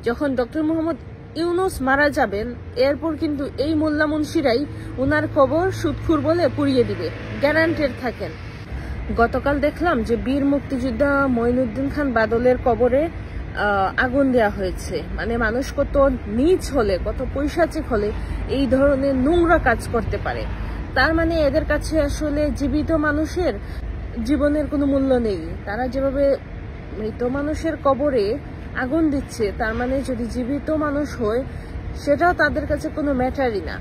যখন ডক্টর মোহাম্মদ ইউনূস মারা যাবেন এরপর কিন্তু এই মোল্লা মুন্সিরাই উনার কবর সুদখুর বলে পুড়িয়ে দিবে, গ্যারান্টেড থাকেন। গতকাল দেখলাম যে বীর মুক্তিযোদ্ধা মঈনুদ্দিন খান বাদলের কবরে আগুন দেওয়া হয়েছে। মানে মানুষ কত নীচ হলে, কত পৈশাচিক হলে এই ধরনের নোংরা কাজ করতে পারে। তার মানে এদের কাছে আসলে জীবিত মানুষের জীবনের কোনো মূল্য নেই। তারা যেভাবে মৃত মানুষের কবরে আগুন দিচ্ছে, তার মানে যদি জীবিত মানুষ হয় সেটাও তাদের কাছে কোনো ম্যাটারই না,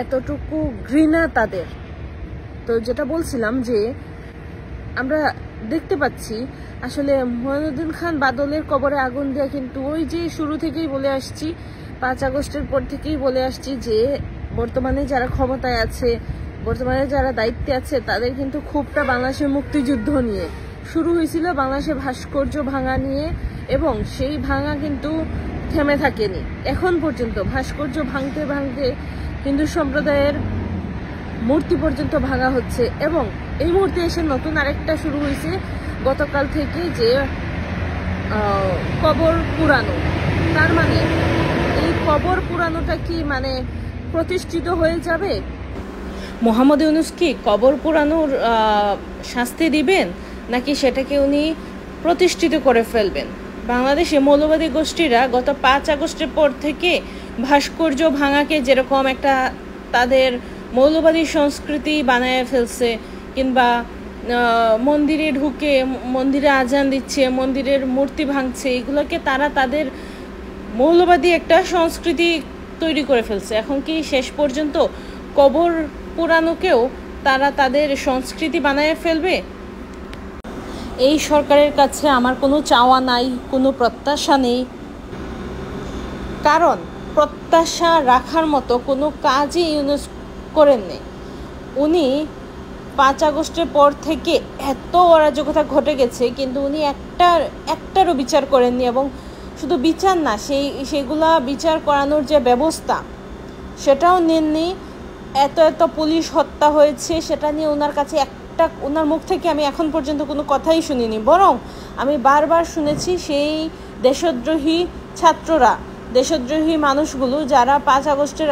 এতটুকু ঘৃণা তাদের। তো যেটা বলছিলাম যে আমরা দেখতে পাচ্ছি আসলে মঈনুদ্দিন খান বাদলের কবরে আগুন দেওয়া কিন্তু ওই যে শুরু থেকেই বলে আসছি, 5 আগস্টের পর থেকেই বলে আসছি যে বর্তমানে যারা ক্ষমতায় আছে, বর্তমানে যারা দায়িত্বে আছে তাদের কিন্তু ক্ষোভটা বাংলাদেশের মুক্তিযুদ্ধ নিয়ে শুরু হয়েছিল, বাংলাদেশের ভাস্কর্য ভাঙা নিয়ে, এবং সেই ভাঙা কিন্তু থেমে থাকেনি এখন পর্যন্ত। ভাস্কর্য ভাঙতে ভাঙতে হিন্দু সম্প্রদায়ের মূর্তি পর্যন্ত ভাঙা হচ্ছে, এবং এই মুহূর্তে এসে নতুন আরেকটা শুরু হয়েছে গতকাল থেকে, যে কবর পুরানো। তার মানে এই কবর পুরানোটা কি মানে প্রতিষ্ঠিত হয়ে যাবে? মোহাম্মদ ইউনূস কি কবর পুরানোর শাস্তি দিবেন, নাকি সেটাকে উনি প্রতিষ্ঠিত করে ফেলবেন? বাংলাদেশে মৌলবাদী গোষ্ঠীরা গত 5 আগস্টের পর থেকে ভাস্কর্য ভাঙাকে যেরকম একটা তাদের মৌলবাদী সংস্কৃতি বানায় ফেলছে, কিংবা মন্দিরে ঢুকে মন্দিরে আজান দিচ্ছে, মন্দিরের মূর্তি ভাঙছে, এগুলোকে তারা তাদের মৌলবাদী একটা সংস্কৃতি তৈরি করে ফেলছে। এখন কি শেষ পর্যন্ত কবর পুরানোকেও তারা তাদের সংস্কৃতি বানায় ফেলবে? এই সরকারের কাছে আমার কোনো চাওয়া নাই, কোনো প্রত্যাশা নেই, কারণ প্রত্যাশা রাখার মতো কোনো কাজই ইউনূস করেননি। উনি 5 আগস্টের পর থেকে এত অরাজকতা ঘটে গেছে, কিন্তু উনি একটারও বিচার করেননি, এবং শুধু বিচার না, সেগুলা বিচার করানোর যে ব্যবস্থা সেটাও নেননি। এত পুলিশ হত্যা হয়েছে সেটা নিয়ে ওনার কাছে ওনার মুখ থেকে আমি এখন পর্যন্ত কোনো কথাই শুনিনি, বরং আমি বারবার শুনেছি সেই দেশদ্রোহী ছাত্ররা, দেশদ্রোহী মানুষগুলো যারা 5 আগস্টের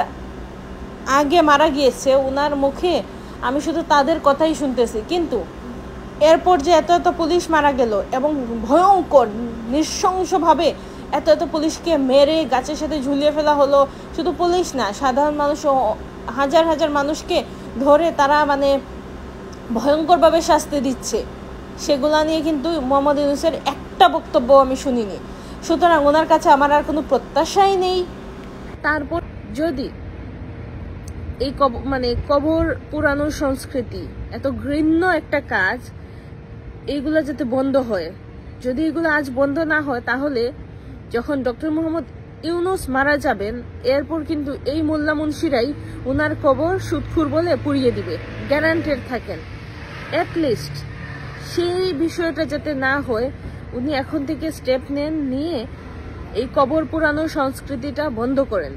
আগে মারা গিয়েছে, ওনার মুখে আমি শুধু তাদের কথাই শুনতেছি। কিন্তু এরপর যে এত পুলিশ মারা গেল, এবং ভয়ঙ্কর নৃশংসভাবে এত পুলিশকে মেরে গাছের সাথে ঝুলিয়ে ফেলা হলো, শুধু পুলিশ না, সাধারণ মানুষ, হাজার হাজার মানুষকে ধরে তারা মানে ভয়ঙ্করভাবে শাস্তি দিচ্ছে, সেগুলা নিয়ে কিন্তু মোহাম্মদ ইউনূসের একটা বক্তব্য আমি শুনিনি। সুতরাং ওনার কাছে আমার আর কোনো প্রত্যাশাই নেই। তারপর যদি এই কবর পুরানোর সংস্কৃতি, এত ঘৃণ্য একটা কাজ, এইগুলা যাতে বন্ধ হয়, যদি এগুলো আজ বন্ধ না হয়, তাহলে যখন ডক্টর মোহাম্মদ ইউনূস মারা যাবেন এরপর কিন্তু এই মোল্লা মুন্সিরাই উনার কবর সুদখুর বলে পুড়িয়ে দিবে, গ্যারান্টেড থাকেন। অ্যাটলিস্ট সেই বিষয়টা যাতে না হয়, উনি এখন থেকে স্টেপ নিয়ে এই কবর পুরানোর সংস্কৃতিটা বন্ধ করেন।